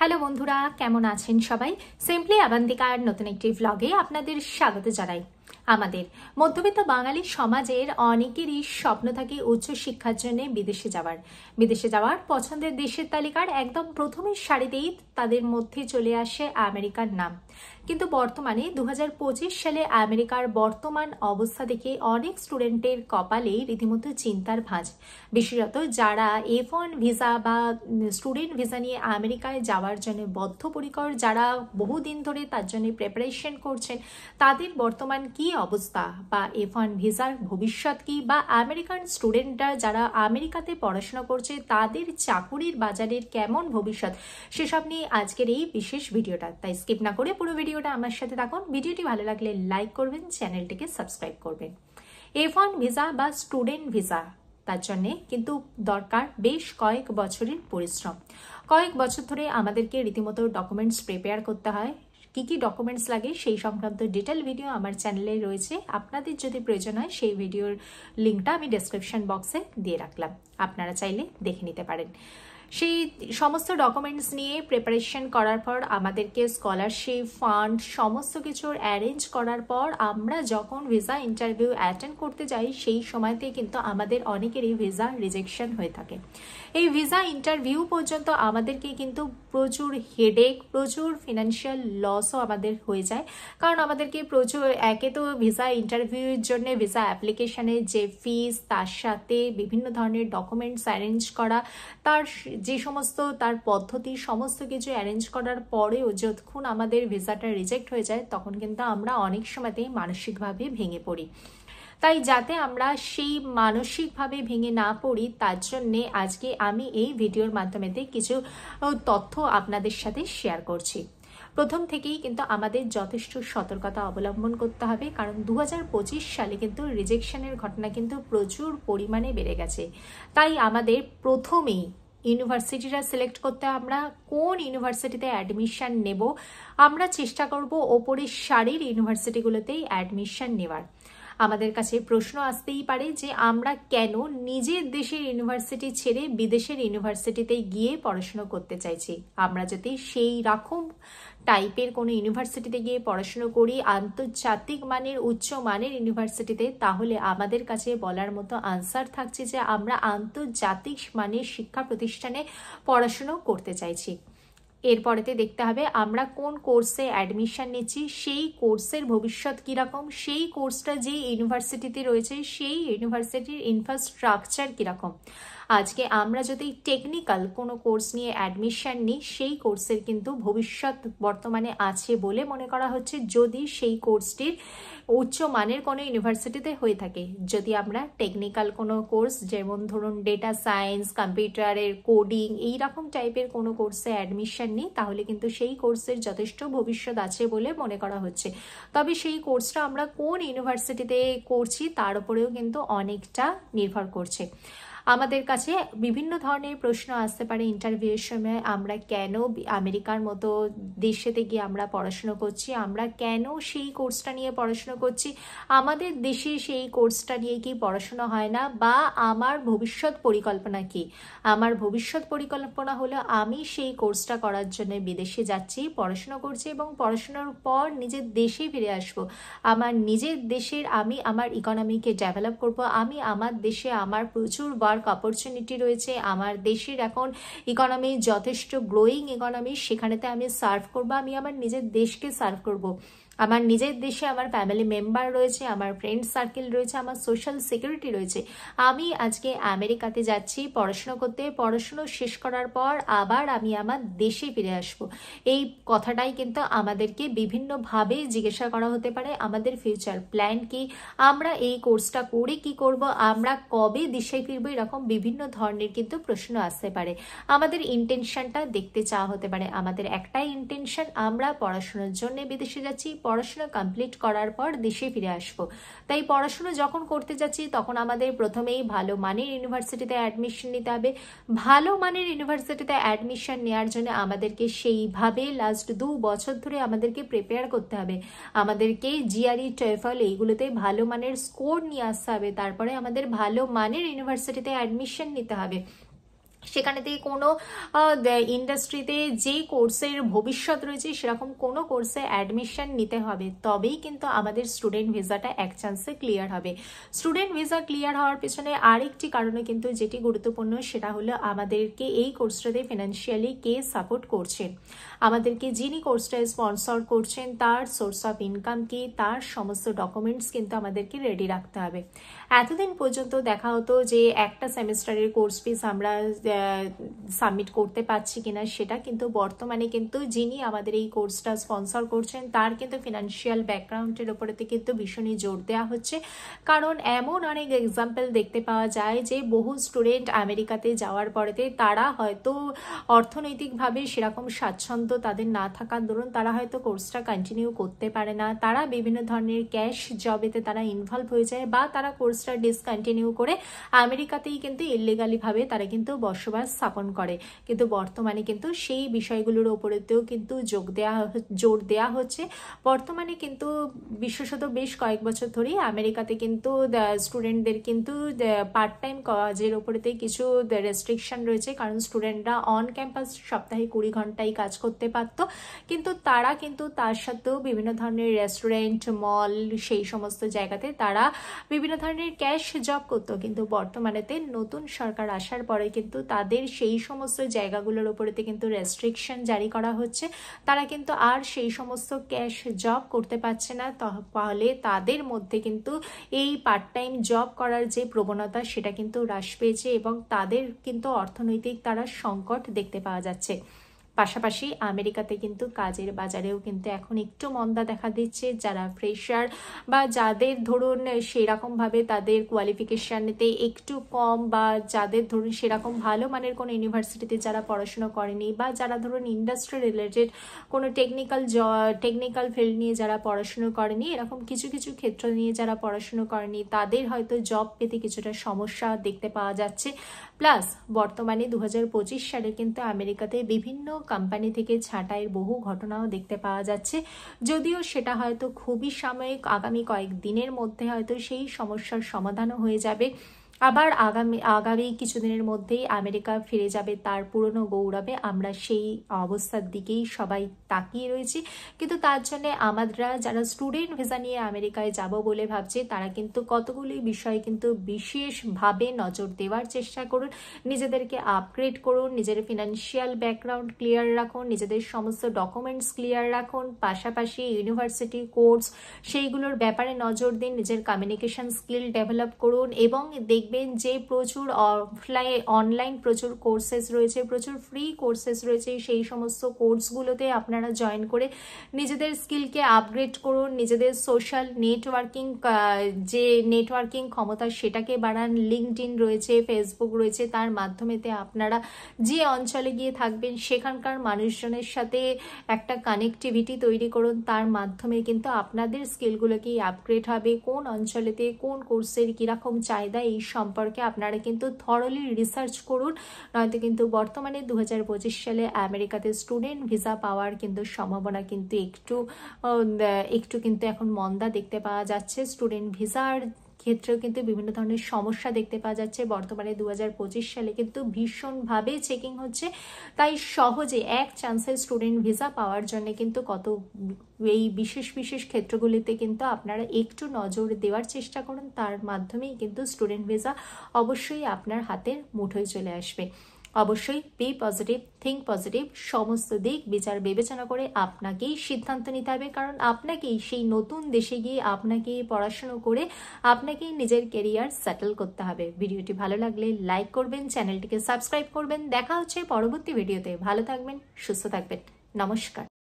Hello বন্ধুরা, কেমন আছেন সবাই? সিম্পলি আবান্তিকার নতুন একটি ভ্লগে আপনাদের স্বাগত জানাই। আমাদের মধ্যবিত্ত বাঙালি সমাজের অনেকেরই স্বপ্ন থাকে উচ্চ শিক্ষার জন্য বিদেশে যাওয়ার পছন্দের দেশের তালিকার একদম প্রথমের সারিতেই তাদের মধ্যে চলে আসে আমেরিকার নাম। কিন্তু বর্তমানে 2025 সালে আমেরিকার বর্তমান অবস্থা দেখে অনেক স্টুডেন্টের কপালেই রীতিমতো চিন্তার ভাঁজ। বিশেষত যারা F1 ভিসা বা স্টুডেন্ট ভিসা নিয়ে আমেরিকায় যাওয়ার জন্য বদ্ধপরিকর, যারা বহুদিন ধরে তার জন্য প্রিপারেশন করছেন, তাদের বর্তমান কি অবস্থা বা F1 ভিসার ভবিষ্যৎ কি, বা আমেরিকান স্টুডেন্টরা যারা আমেরিকাতে পড়াশোনা করছে তাদের চাকুরির বাজারের কেমন ভবিষ্যৎ, সেসব নিয়ে আজকের এই বিশেষ ভিডিওটা। তাই স্কিপ না করে পুরো ভিডিওটা আমার সাথে থাকুন। ভিডিওটি ভালো লাগলে লাইক করবেন, চ্যানেলটিকে সাবস্ক্রাইব করবেন। F1 ভিসা বা স্টুডেন্ট ভিসা, তার জন্যে কিন্তু দরকার বেশ কয়েক বছরের পরিশ্রম। কয়েক বছর ধরে আমাদেরকে রীতিমতো ডকুমেন্টস প্রিপেয়ার করতে হয়। কি কি ডকুমেন্টস লাগে সেই সংক্রান্ত ডিটেল ভিডিও আমার চ্যানেলে রয়েছে। আপনাদের যদি প্রয়োজন হয় সেই ভিডিওর লিঙ্কটা আমি ডেসক্রিপশন বক্সে দিয়ে রাখলাম, আপনারা চাইলে দেখে নিতে পারেন। সেই সমস্ত ডকুমেন্টস নিয়ে প্রিপারেশন করার পর আমাদেরকে স্কলারশিপ ফান্ড সমস্ত কিছুর অ্যারেঞ্জ করার পর আমরা যখন ভিসা ইন্টারভিউ অ্যাটেন্ড করতে যাই, সেই সময়তে কিন্তু আমাদের অনেকেরই ভিসা রিজেকশন হয়ে থাকে। এই ভিসা ইন্টারভিউ পর্যন্ত আমাদেরকে কিন্তু প্রচুর হেডেক, প্রচুর ফিনান্সিয়াল লসও আমাদের হয়ে যায়। কারণ আমাদেরকে প্রচুর, একে তো ভিসা ইন্টারভিউর জন্য ভিসা অ্যাপ্লিকেশনের যে ফিস, তার সাথে বিভিন্ন ধরনের ডকুমেন্টস অ্যারেঞ্জ করা, তার যে সমস্ত তার পদ্ধতি সমস্ত কিছু অ্যারেঞ্জ করার পরেও যতক্ষণ আমাদের ভিসাটা রিজেক্ট হয়ে যায়, তখন কিন্তু আমরা অনেক সময়তেই মানসিকভাবে ভেঙে পড়ি। তাই যাতে আমরা সেই মানসিকভাবে ভেঙে না পড়ি, তার জন্যে আজকে আমি এই ভিডিওর মাধ্যমে কিছু তথ্য আপনাদের সাথে শেয়ার করছি। প্রথম থেকেই কিন্তু আমাদের যথেষ্ট সতর্কতা অবলম্বন করতে হবে, কারণ 2025 সালে কিন্তু রিজেকশনের ঘটনা কিন্তু প্রচুর পরিমাণে বেড়ে গেছে। তাই আমাদের প্রথমেই ইউনিভার্সিটিটা সিলেক্ট করতে, আমরা কোন ইউনিভার্সিটিতে অ্যাডমিশন নেব, আমরা চেষ্টা করব ওপরের সারির ইউনিভার্সিটিগুলোতেই অ্যাডমিশন নেওয়ার। আমাদের কাছে প্রশ্ন আসতেই পারে যে আমরা কেন নিজের দেশের ইউনিভার্সিটি ছেড়ে বিদেশের ইউনিভার্সিটিতে গিয়ে পড়াশোনা করতে চাইছি। আমরা যদি সেই রকম টাইপের কোনো ইউনিভার্সিটিতে গিয়ে পড়াশোনা করি, আন্তর্জাতিক মানের উচ্চ মানের ইউনিভার্সিটিতে, তাহলে আমাদের কাছে বলার মতো আনসার থাকছে যে আমরা আন্তর্জাতিক মানের শিক্ষা প্রতিষ্ঠানে পড়াশোনা করতে চাইছি। এরপরেতে দেখতে হবে আমরা কোন কোর্সে অ্যাডমিশন নিচ্ছি, সেই কোর্সের ভবিষ্যৎ কীরকম, সেই কোর্সটা যে ইউনিভার্সিটিতে রয়েছে সেই ইউনিভার্সিটির ইনফ্রাস্ট্রাকচার কীরকম। আজকে আমরা যদি টেকনিক্যাল কোনো কোর্স নিয়ে অ্যাডমিশন নিই, সেই কোর্সের কিন্তু ভবিষ্যৎ বর্তমানে আছে বলে মনে করা হচ্ছে, যদি সেই কোর্সটির উচ্চ মানের কোনো ইউনিভার্সিটিতে হয়ে থাকে। যদি আমরা টেকনিক্যাল কোনো কোর্স, যেমন ধরুন ডেটা সায়েন্স, কম্পিউটারের কোডিং, এইরকম টাইপের কোনো কোর্সে অ্যাডমিশন নিই, তাহলে কিন্তু সেই কোর্সের যথেষ্ট ভবিষ্যৎ আছে বলে মনে করা হচ্ছে। তবে সেই কোর্সটা আমরা কোন ইউনিভার্সিটিতে করছি তার উপরেও কিন্তু অনেকটা নির্ভর করছে। আমাদের কাছে বিভিন্ন ধরনের প্রশ্ন আসতে পারে ইন্টারভিউয়ের সময়, আমরা কেন আমেরিকার মতো দেশেতে গিয়ে আমরা পড়াশুনো করছি, আমরা কেন সেই কোর্সটা নিয়ে পড়াশুনো করছি, আমাদের দেশে সেই কোর্সটা নিয়ে কি পড়াশোনা হয় না, বা আমার ভবিষ্যৎ পরিকল্পনা কি। আমার ভবিষ্যৎ পরিকল্পনা হলো আমি সেই কোর্সটা করার জন্য বিদেশে যাচ্ছি, পড়াশোনা করছি এবং পড়াশোনার পর নিজের দেশে ফিরে আসবো। আমার নিজের দেশের আমি আমার ইকোনমিকে ডেভেলপ করব, আমি আমার দেশে আমার প্রচুর অপরচুনিটি রয়েছে, আমার দেশের এখন ইকোনমি যথেষ্ট গ্রোয়িং ইকোনমি, সেখানেতে আমি সার্ভ করব, আমি আমার নিজের দেশকে সার্ভ করব। আমার নিজের দেশে আমার ফ্যামিলি মেম্বার রয়েছে, আমার ফ্রেন্ড সার্কেল রয়েছে, আমার সোশ্যাল সিকিউরিটি রয়েছে। আমি আজকে আমেরিকাতে যাচ্ছি পড়াশুনো করতে, পড়াশুনো শেষ করার পর আবার আমি আমার দেশে ফিরে আসব। এই কথাটাই কিন্তু আমাদেরকে বিভিন্নভাবে জিজ্ঞাসা করা হতে পারে। আমাদের ফিউচার প্ল্যান কি, আমরা এই কোর্সটা করে কি করব, আমরা কবে দেশে ফিরবো, এরকম বিভিন্ন ধরনের কিন্তু প্রশ্ন আসতে পারে। আমাদের ইন্টেনশনটা দেখতে চাওয়া হতে পারে। আমাদের একটাই ইন্টেনশন, আমরা পড়াশোনার জন্য বিদেশে যাচ্ছি, পড়াশোনা কমপ্লিট করার পর দেশে ফিরে আসবো। তাই পড়াশোনা যখন করতে যাচ্ছি তখন আমাদের প্রথমেই ভালো মানের ইউনিভার্সিটিতে অ্যাডমিশন নিতে হবে। ভালো মানের ইউনিভার্সিটিতে অ্যাডমিশন নেওয়ার জন্য আমাদেরকে সেইভাবে লাস্ট 2 বছর ধরে আমাদেরকে প্রিপেয়ার করতে হবে। আমাদেরকে জিআরই, টয়েফল এইগুলোতে ভালো মানের স্কোর নিয়ে আসতে হবে, তারপরে আমাদের ভালো মানের ইউনিভার্সিটিতে অ্যাডমিশন নিতে হবে। সেখানেতে কোনো ইন্ডাস্ট্রিতে যে কোর্সের ভবিষ্যৎ রয়েছে সেরকম কোনো কোর্সে অ্যাডমিশন নিতে হবে, তবেই কিন্তু আমাদের স্টুডেন্ট ভিসাটা এক চান্সে ক্লিয়ার হবে। স্টুডেন্ট ভিসা ক্লিয়ার হওয়ার পেছনে আরেকটি কারণে কিন্তু যেটি গুরুত্বপূর্ণ, সেটা হলো আমাদেরকে এই কোর্সটাতে ফিনান্সিয়ালি কে সাপোর্ট করছেন, আমাদেরকে যিনি কোর্সটা স্পন্সর করছেন তার সোর্স অফ ইনকাম কি, তার সমস্ত ডকুমেন্টস কিন্তু আমাদেরকে রেডি রাখতে হবে। এতদিন পর্যন্ত দেখা হতো যে একটা সেমিস্টারের কোর্স ফিস আমরা সাবমিট করতে পারছি কিনা, সেটা কিন্তু বর্তমানে কিন্তু যিনি আমাদের এই কোর্সটা স্পন্সর করছেন তার কিন্তু ফিনান্সিয়াল ব্যাকগ্রাউন্ডের উপরেতে কিন্তু ভীষণই জোর দেওয়া হচ্ছে। কারণ এমন অনেক এক্সাম্পল দেখতে পাওয়া যায় যে বহু স্টুডেন্ট আমেরিকাতে যাওয়ার পরেতে তারা হয়তো অর্থনৈতিকভাবে সেরকম স্বাচ্ছন্দ্য তাদের না থাকার দরুন তারা হয়তো কোর্সটা কন্টিনিউ করতে পারে না, তারা বিভিন্ন ধরনের ক্যাশ জবেতে তারা ইনভলভ হয়ে যায়, বা তারা কোর্সটা ডিসকন্টিনিউ করে আমেরিকাতেই কিন্তু ইলিগালি ভাবে তারা কিন্তু বসবাস স্থাপন করে। কিন্তু বর্তমানে কিন্তু সেই বিষয়গুলোর ওপরেতেও কিন্তু জোর দেওয়া হচ্ছে। বর্তমানে কিন্তু বিশেষত বেশ কয়েক বছর ধরেই আমেরিকাতে কিন্তু স্টুডেন্টদের কিন্তু পার্ট টাইম কাজের ওপরেতে কিছু রেস্ট্রিকশন রয়েছে, কারণ স্টুডেন্টরা অন ক্যাম্পাস সপ্তাহে 20 ঘন্টাই কাজ করতে পারতো, কিন্তু তারা কিন্তু তার সাথেও বিভিন্ন ধরনের রেস্টুরেন্ট, মল, সেই সমস্ত জায়গাতে তারা বিভিন্ন ধরনের ক্যাশ জব করতো। কিন্তু বর্তমানেতে নতুন সরকার আসার পরে কিন্তু তাদের সেই সমস্ত জায়গাগুলোর উপরেতে কিন্তু রেস্ট্রিকশন জারি করা হচ্ছে, তারা কিন্তু আর সেই সমস্ত ক্যাশ জব করতে পারছে না। তাহলে তাদের মধ্যে কিন্তু এই পার্ট টাইম জব করার যে প্রবণতা সেটা কিন্তু হ্রাস পেয়েছে এবং তাদের কিন্তু অর্থনৈতিক তারা সংকট দেখতে পাওয়া যাচ্ছে। পাশাপাশি আমেরিকাতে কিন্তু কাজের বাজারেও কিন্তু এখন একটু মন্দা দেখা দিচ্ছে। যারা ফ্রেশার বা যাদের ধরুন সেরকমভাবে তাদের কোয়ালিফিকেশানেতে একটু কম, বা যাদের ধরুন সেরকম ভালো মানের কোনো ইউনিভার্সিটিতে যারা পড়াশোনা করেনি, বা যারা ধরুন ইন্ডাস্ট্রি রিলেটেড কোনো টেকনিক্যাল ফিল্ড নিয়ে যারা পড়াশুনো করেনি, এরকম কিছু কিছু ক্ষেত্র নিয়ে যারা পড়াশুনো করেনি তাদের হয়তো জব পেতে কিছুটা সমস্যা দেখতে পাওয়া যাচ্ছে। প্লাস বর্তমানে 2025 সালে কিন্তু আমেরিকাতে বিভিন্ন কোম্পানি থেকে ছাঁটাইয়ের বহু ঘটনাও দেখতে পাওয়া যাচ্ছে, যদিও সেটা হয়তো খুবই সাময়িক, আগামী কয়েকদিনের মধ্যে হয়তো সেই সমস্যার সমাধানও হয়ে যাবে। আবার আগামী কিছুদিনের মধ্যেই আমেরিকা ফিরে যাবে তার পুরনো গৌরবে, আমরা সেই অবস্থার দিকেই সবাই তাকিয়ে রয়েছি। কিন্তু তার জন্য আমরা যারা স্টুডেন্ট ভিসা নিয়ে আমেরিকায় যাব বলে ভাবছি, তারা কিন্তু কতগুলি বিষয় কিন্তু বিশেষভাবে নজর দেওয়ার চেষ্টা করুন, নিজেদেরকে আপগ্রেড করুন, নিজের ফিনান্সিয়াল ব্যাকগ্রাউন্ড ক্লিয়ার রাখুন, নিজেদের সমস্ত ডকুমেন্টস ক্লিয়ার রাখুন, পাশাপাশি ইউনিভার্সিটি কোর্স সেইগুলোর ব্যাপারে নজর দিন, নিজের কমিউনিকেশন স্কিল ডেভেলপ করুন, এবং দেখবেন যে প্রচুর অনলাইন প্রচুর কোর্সেস রয়েছে, প্রচুর ফ্রি কোর্সেস রয়েছে, সেই সমস্ত কোর্সগুলোতে আপনারা জয়েন করে নিজেদের স্কিলকে আপগ্রেড করুন, নিজেদের সোশ্যাল যে নেটওয়ার্কিং ক্ষমতা সেটাকে বাড়ান। লিঙ্কডইন রয়েছে, ফেসবুক রয়েছে, তার মাধ্যমেতে আপনারা যে অঞ্চলে গিয়ে থাকবেন সেখানকার মানুষজনের সাথে একটা কানেক্টিভিটি তৈরি করুন, তার মাধ্যমে কিন্তু আপনাদের স্কিলগুলোকে আপগ্রেড হবে। কোন অঞ্চলেতে কোন কোর্সের কীরকম চাহিদা এই সম্পর্কে আপনারা কিন্তু থরলি রিসার্চ করুন, নয়তো কিন্তু বর্তমানে 2025 সালে আমেরিকাতে স্টুডেন্ট ভিসা পাওয়ার কিন্তু সম্ভাবনা কিন্তু একটু কিন্তু এখন মন্দা দেখতে পাওয়া যাচ্ছে। স্টুডেন্ট ভিসার ক্ষেত্রেও কিন্তু বিভিন্ন ধরনের সমস্যা দেখতে পাওয়া যাচ্ছে। বর্তমানে 2025 সালে কিন্তু ভীষণভাবে চেকিং হচ্ছে, তাই সহজে এক চান্সে স্টুডেন্ট ভিসা পাওয়ার জন্য কিন্তু এই বিশেষ বিশেষ ক্ষেত্রগুলিতে কিন্তু আপনারা একটু নজর দেওয়ার চেষ্টা করুন, তার মাধ্যমেই কিন্তু স্টুডেন্ট ভিসা অবশ্যই আপনার হাতের মুঠোয় চলে আসবে। অবশ্যই বি পজিটিভ, থিঙ্ক পজিটিভ, সমস্ত দিক বিচার বিবেচনা করে আপনাকেই সিদ্ধান্ত নিতে হবে, কারণ আপনাকেই সেই নতুন দেশে গিয়ে আপনাকেই পড়াশোনা করে আপনাকেই নিজের কেরিয়ার সেটেল করতে হবে। ভিডিওটি ভালো লাগলে লাইক করবেন, চ্যানেলটিকে সাবস্ক্রাইব করবেন। দেখা হচ্ছে পরবর্তী ভিডিওতে। ভালো থাকবেন, সুস্থ থাকবেন, নমস্কার।